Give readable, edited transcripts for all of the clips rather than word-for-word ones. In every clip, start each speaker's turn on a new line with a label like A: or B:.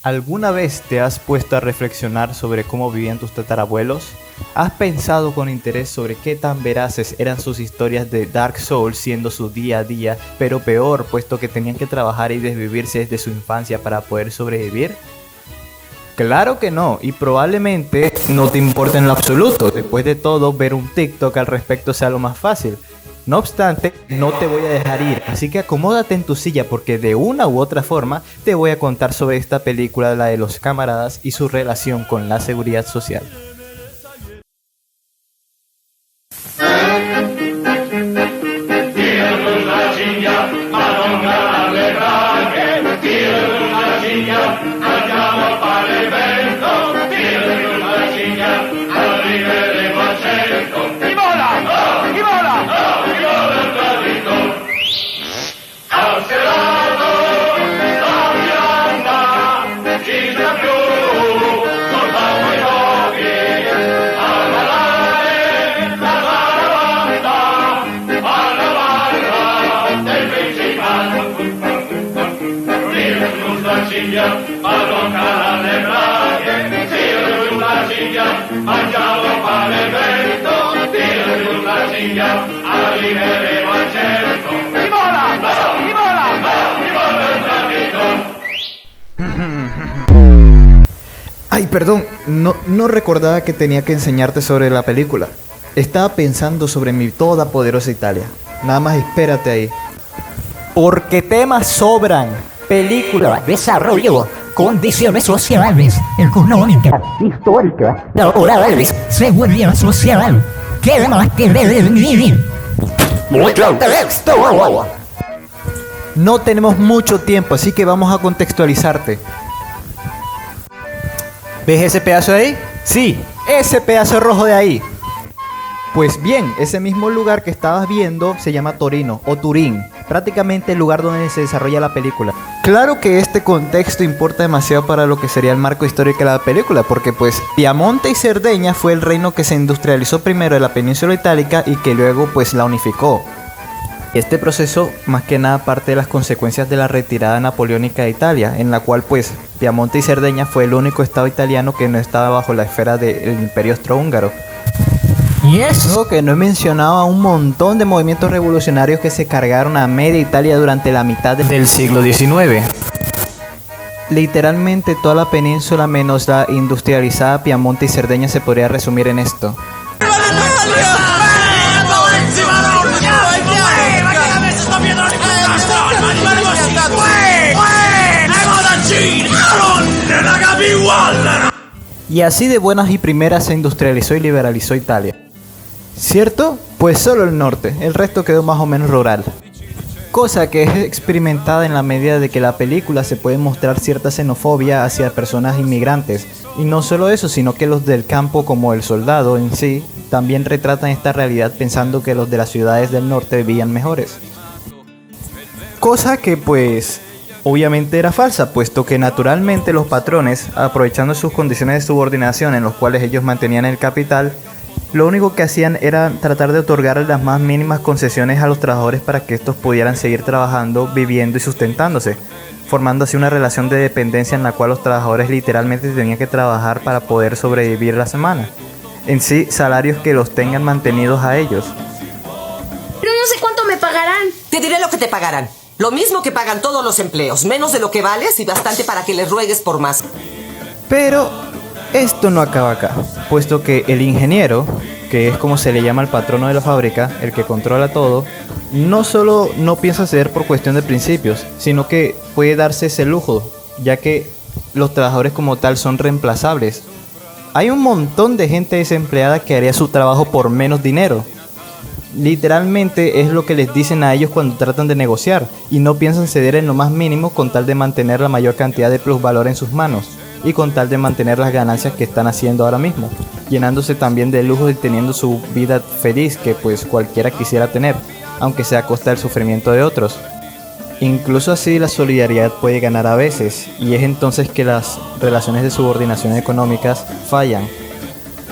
A: ¿Alguna vez te has puesto a reflexionar sobre cómo vivían tus tatarabuelos? ¿Has pensado con interés sobre qué tan veraces eran sus historias de Dark Souls siendo su día a día, pero peor puesto que tenían que trabajar y desvivirse desde su infancia para poder sobrevivir? Claro que no, y probablemente no te importe en lo absoluto. Después de todo, ver un TikTok al respecto sea lo más fácil. No obstante, no te voy a dejar ir, así que acomódate en tu silla porque de una u otra forma te voy a contar sobre esta película, la de los camaradas y su relación con la seguridad social. Ay, perdón, no recordaba que tenía que enseñarte sobre la película. Estaba pensando sobre mi todopoderosa Italia. Nada más espérate ahí. Porque temas sobran. Película,
B: Desarrollo, condiciones sociales, económicas, históricas, laborales, seguridad social. ¿Qué más querés vivir? Mucho texto.
A: no tenemos mucho tiempo, así que vamos a contextualizarte. ¿Ves ese pedazo de ahí? Sí, ese pedazo rojo de ahí. Pues bien, ese mismo lugar que estabas viendo se llama Torino o Turín, prácticamente el lugar donde se desarrolla la película. Claro que este contexto importa demasiado para lo que sería el marco histórico de la película, porque pues Piamonte y Cerdeña fue el reino que se industrializó primero de la península itálica y que luego pues la unificó. Este proceso más que nada parte de las consecuencias de la retirada napoleónica de Italia, en la cual pues Piamonte y Cerdeña fue el único estado italiano que no estaba bajo la esfera del imperio austrohúngaro.
B: Y eso
A: Que no he mencionado a un montón de movimientos revolucionarios que se cargaron a media Italia durante la mitad del siglo XIX. Literalmente toda la península menos la industrializada Piamonte y Cerdeña se podría resumir en esto. Y así de buenas y primeras se industrializó y liberalizó Italia. ¿Cierto? Pues solo el norte, el resto quedó más o menos rural. Cosa que es experimentada en la medida de que la película se puede mostrar cierta xenofobia hacia personas inmigrantes. Y no solo eso, sino que los del campo como el soldado en sí, también retratan esta realidad pensando que los de las ciudades del norte vivían mejores. Cosa que pues obviamente era falsa, puesto que naturalmente los patrones, aprovechando sus condiciones de subordinación en los cuales ellos mantenían el capital, lo único que hacían era tratar de otorgar las más mínimas concesiones a los trabajadores para que estos pudieran seguir trabajando, viviendo y sustentándose, formando así una relación de dependencia en la cual los trabajadores literalmente tenían que trabajar para poder sobrevivir la semana. En sí, salarios que los tengan mantenidos a ellos.
C: Pero no sé cuánto me pagarán.
D: Te diré lo que te pagarán. Lo mismo que pagan todos los empleos, menos de lo que vales y bastante para que les ruegues por más.
A: Pero esto no acaba acá, puesto que el ingeniero, que es como se le llama al patrono de la fábrica, el que controla todo, no solo no piensa ceder por cuestión de principios, sino que puede darse ese lujo, ya que los trabajadores como tal son reemplazables. Hay un montón de gente desempleada que haría su trabajo por menos dinero. Literalmente es lo que les dicen a ellos cuando tratan de negociar, y no piensan ceder en lo más mínimo con tal de mantener la mayor cantidad de plusvalor en sus manos, y con tal de mantener las ganancias que están haciendo ahora mismo, llenándose también de lujos y teniendo su vida feliz que pues cualquiera quisiera tener, aunque sea a costa del sufrimiento de otros. Incluso así la solidaridad puede ganar a veces, y es entonces que las relaciones de subordinación económicas fallan.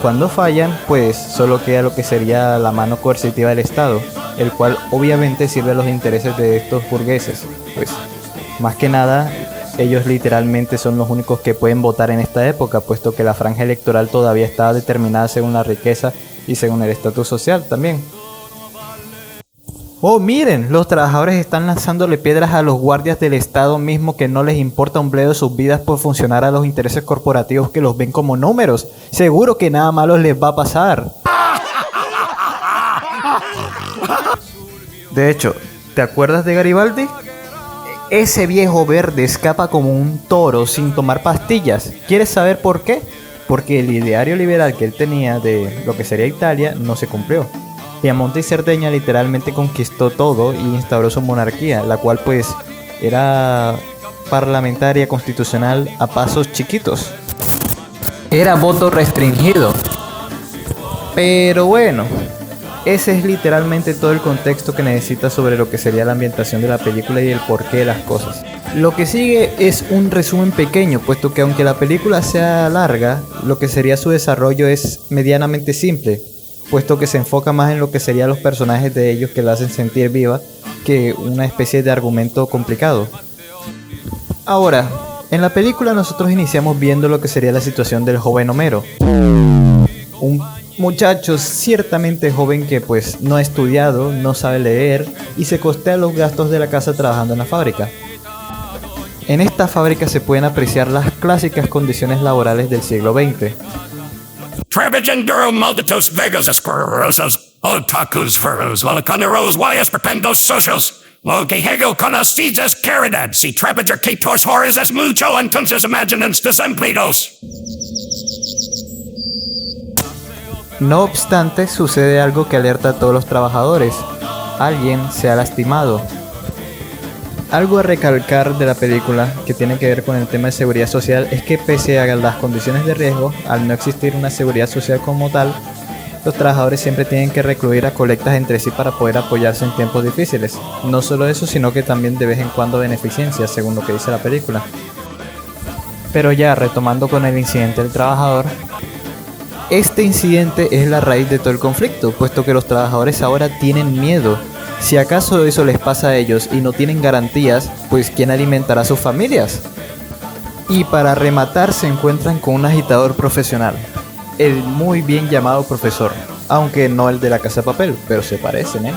A: Cuando fallan, pues solo queda lo que sería la mano coercitiva del Estado, el cual obviamente sirve a los intereses de estos burgueses, pues más que nada ellos literalmente son los únicos que pueden votar en esta época, puesto que la franja electoral todavía está determinada según la riqueza y según el estatus social también. Oh, miren, los trabajadores están lanzándole piedras a los guardias del Estado mismo que no les importa un bledo de sus vidas por funcionar a los intereses corporativos que los ven como números. Seguro que nada malo les va a pasar. De hecho, ¿te acuerdas de Garibaldi? Ese viejo verde escapa como un toro sin tomar pastillas. ¿Quieres saber por qué? Porque el ideario liberal que él tenía de lo que sería Italia no se cumplió. Piamonte y Cerdeña literalmente conquistó todo y instauró su monarquía, la cual pues era parlamentaria constitucional a pasos chiquitos. Era voto restringido. Pero bueno, ese es literalmente todo el contexto que necesitas sobre lo que sería la ambientación de la película y el porqué de las cosas. Lo que sigue es un resumen pequeño, puesto que aunque la película sea larga, lo que sería su desarrollo es medianamente simple, puesto que se enfoca más en lo que serían los personajes de ellos que la hacen sentir viva que una especie de argumento complicado. Ahora, en la película nosotros iniciamos viendo lo que sería la situación del joven Homero, un muchacho ciertamente joven que pues no ha estudiado, no sabe leer y se costea los gastos de la casa trabajando en la fábrica. En esta fábrica se pueden apreciar las clásicas condiciones laborales del siglo XX.
E: Trabagenduro multitus vegas asquerosos, otakus furros, valaconeros guayas perpendos socios, lo que hegel conocidas caridad, si trabager que tos horrores es mucho entonces imaginans desempleados.
A: No obstante, sucede algo que alerta a todos los trabajadores. Alguien se ha lastimado. Algo a recalcar de la película que tiene que ver con el tema de seguridad social es que pese a las condiciones de riesgo, al no existir una seguridad social como tal, los trabajadores siempre tienen que recurrir a colectas entre sí para poder apoyarse en tiempos difíciles. No solo eso, sino que también de vez en cuando beneficencia, según lo que dice la película. Pero ya retomando con el incidente del trabajador, este incidente es la raíz de todo el conflicto, puesto que los trabajadores ahora tienen miedo. Si acaso eso les pasa a ellos y no tienen garantías, pues ¿quién alimentará a sus familias? Y para rematar se encuentran con un agitador profesional, el muy bien llamado profesor, aunque no el de la Casa de Papel, pero se parecen,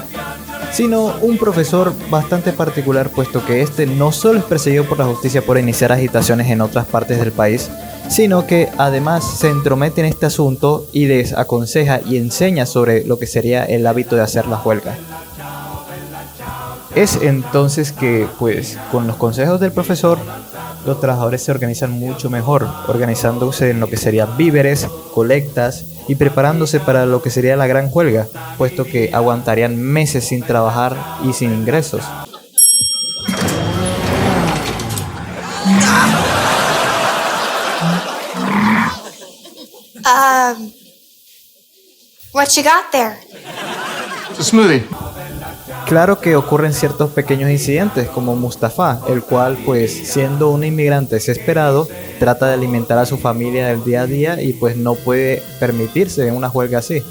A: sino un profesor bastante particular, puesto que este no solo es perseguido por la justicia por iniciar agitaciones en otras partes del país, sino que además se entromete en este asunto y les aconseja y enseña sobre lo que sería el hábito de hacer las huelgas. Es entonces que, pues, con los consejos del profesor, los trabajadores se organizan mucho mejor, organizándose en lo que serían víveres, colectas y preparándose para lo que sería la gran huelga, puesto que aguantarían meses sin trabajar y sin ingresos.
F: What you got there?
G: It's a smoothie.
A: Claro que ocurren ciertos pequeños incidentes, como Mustafa, el cual, pues, siendo un inmigrante desesperado, trata de alimentar a su familia del día a día y pues no puede permitirse en una huelga así.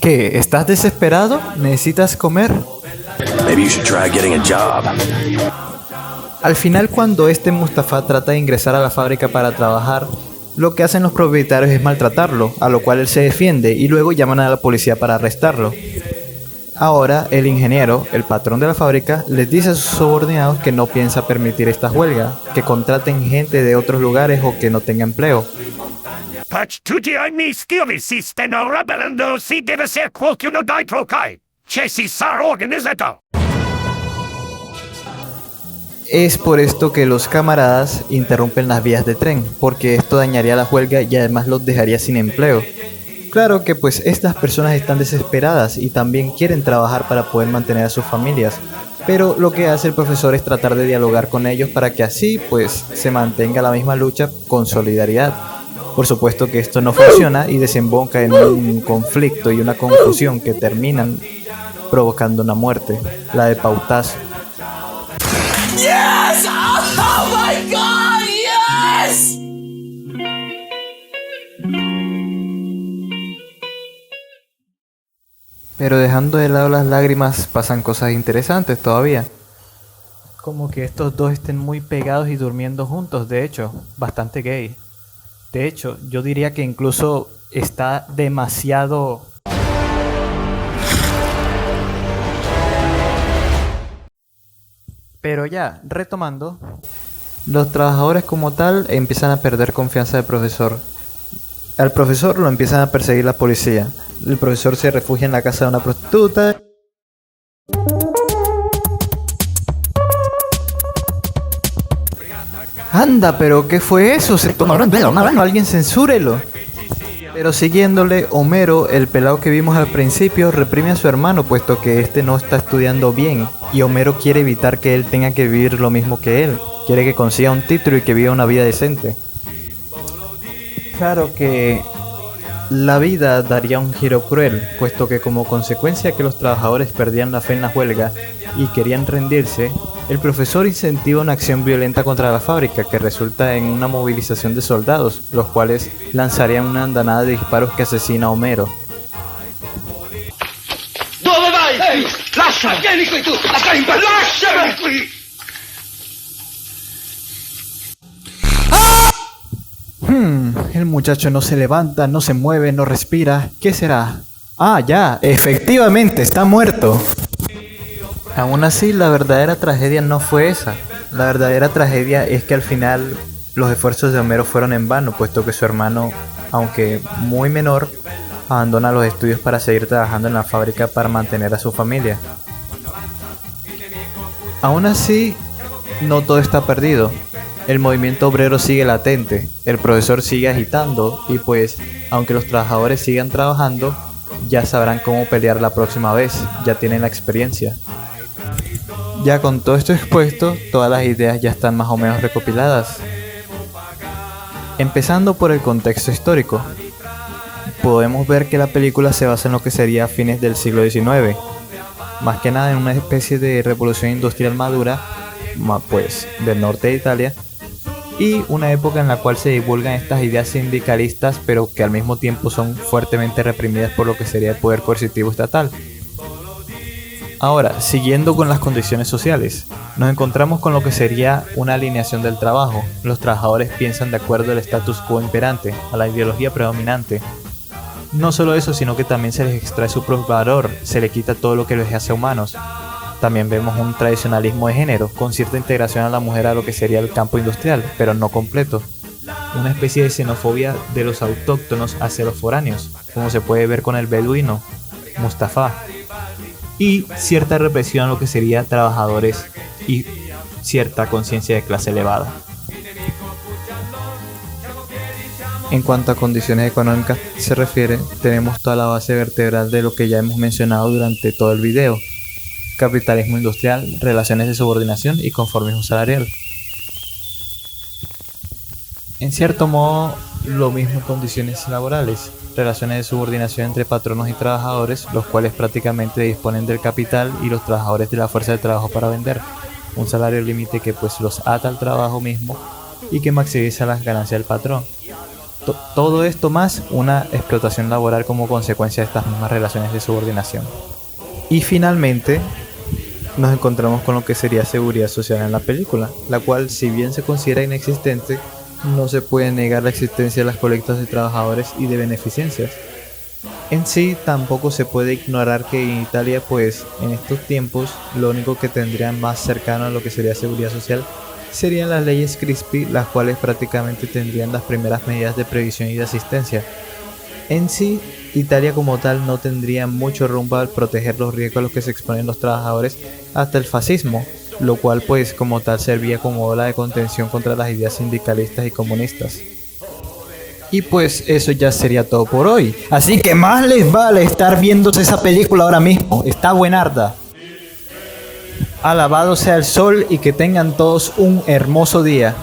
A: ¿Qué? ¿Estás desesperado? ¿Necesitas comer?
E: Maybe you should try getting a job.
A: Al final, cuando este Mustafa trata de ingresar a la fábrica para trabajar, lo que hacen los propietarios es maltratarlo, a lo cual él se defiende y luego llaman a la policía para arrestarlo. Ahora, el ingeniero, el patrón de la fábrica, les dice a sus subordinados que no piensa permitir esta huelga, que contraten gente de otros lugares o que no tenga empleo. Es por esto que los camaradas interrumpen las vías de tren, porque esto dañaría la huelga y además los dejaría sin empleo. Claro que pues estas personas están desesperadas y también quieren trabajar para poder mantener a sus familias, pero lo que hace el profesor es tratar de dialogar con ellos para que así pues se mantenga la misma lucha con solidaridad. Por supuesto que esto no funciona y desemboca en un conflicto y una confusión que terminan provocando una muerte, la de Pautazo.
D: Yes! Oh my God! Yes!
A: Pero dejando de lado las lágrimas pasan cosas interesantes todavía. como que estos dos estén muy pegados y durmiendo juntos, de hecho, bastante gay. De hecho, yo diría que incluso está demasiado... Pero ya, retomando, los trabajadores como tal empiezan a perder confianza del profesor. Al profesor lo empiezan a perseguir la policía. El profesor se refugia en la casa de una prostituta. Anda, pero ¿qué fue eso? Se tomaron de la mano, alguien censúrelo. Pero siguiéndole, Homero, el pelado que vimos al principio, reprime a su hermano puesto que este no está estudiando bien. Y Homero quiere evitar que él tenga que vivir lo mismo que él. Quiere que consiga un título y que viva una vida decente. Claro que la vida daría un giro cruel, puesto que como consecuencia que los trabajadores perdían la fe en la huelga y querían rendirse, el profesor incentiva una acción violenta contra la fábrica que resulta en una movilización de soldados, los cuales lanzarían una andanada de disparos que asesina a Homero.
F: Dove vai? Ehi, lascia! Vieni qui tu! Lasciami qui!
A: El muchacho no se levanta, no se mueve, no respira. ¿Qué será? Ah, ya, efectivamente, está muerto. Aún así, la verdadera tragedia no fue esa. La verdadera tragedia es que al final los esfuerzos de Homero fueron en vano, puesto que su hermano, aunque muy menor, abandona los estudios para seguir trabajando en la fábrica para mantener a su familia. Aún así, no todo está perdido. El movimiento obrero sigue latente, el profesor sigue agitando y pues, aunque los trabajadores sigan trabajando, ya sabrán cómo pelear la próxima vez, ya tienen la experiencia. Ya con todo esto expuesto, todas las ideas ya están más o menos recopiladas. Empezando por el contexto histórico, podemos ver que la película se basa en lo que sería a fines del siglo XIX, más que nada en una especie de revolución industrial madura, pues del norte de Italia, y una época en la cual se divulgan estas ideas sindicalistas, pero que al mismo tiempo son fuertemente reprimidas por lo que sería el poder coercitivo estatal. Ahora, siguiendo con las condiciones sociales, nos encontramos con lo que sería una alineación del trabajo. Los trabajadores piensan de acuerdo al status quo imperante, a la ideología predominante. No solo eso, sino que también se les extrae su propio valor, se les quita todo lo que los hace humanos. También vemos un tradicionalismo de género, con cierta integración a la mujer a lo que sería el campo industrial, pero no completo. Una especie de xenofobia de los autóctonos hacia los foráneos, como se puede ver con el beduino, Mustafa. Y cierta represión a lo que sería trabajadores y cierta conciencia de clase elevada. En cuanto a condiciones económicas se refiere, tenemos toda la base vertebral de lo que ya hemos mencionado durante todo el video. Capitalismo industrial, relaciones de subordinación y conformismo salarial. En cierto modo, lo mismo condiciones laborales, relaciones de subordinación entre patronos y trabajadores, los cuales prácticamente disponen del capital y los trabajadores de la fuerza de trabajo para vender. Un salario límite que pues los ata al trabajo mismo y que maximiza las ganancias del patrón. Todo esto más una explotación laboral como consecuencia de estas mismas relaciones de subordinación. Y finalmente, nos encontramos con lo que sería seguridad social en la película, la cual, si bien se considera inexistente, no se puede negar la existencia de las colectas de trabajadores y de beneficencias. En sí, tampoco se puede ignorar que en Italia, pues, en estos tiempos, lo único que tendrían más cercano a lo que sería seguridad social serían las leyes Crispi, las cuales prácticamente tendrían las primeras medidas de previsión y de asistencia. En sí, Italia como tal no tendría mucho rumbo al proteger los riesgos a los que se exponen los trabajadores hasta el fascismo, lo cual pues como tal servía como ola de contención contra las ideas sindicalistas y comunistas. Y pues eso ya sería todo por hoy, así que más les vale estar viéndose esa película ahora mismo, está buenarda. Alabado sea el sol y que tengan todos un hermoso día.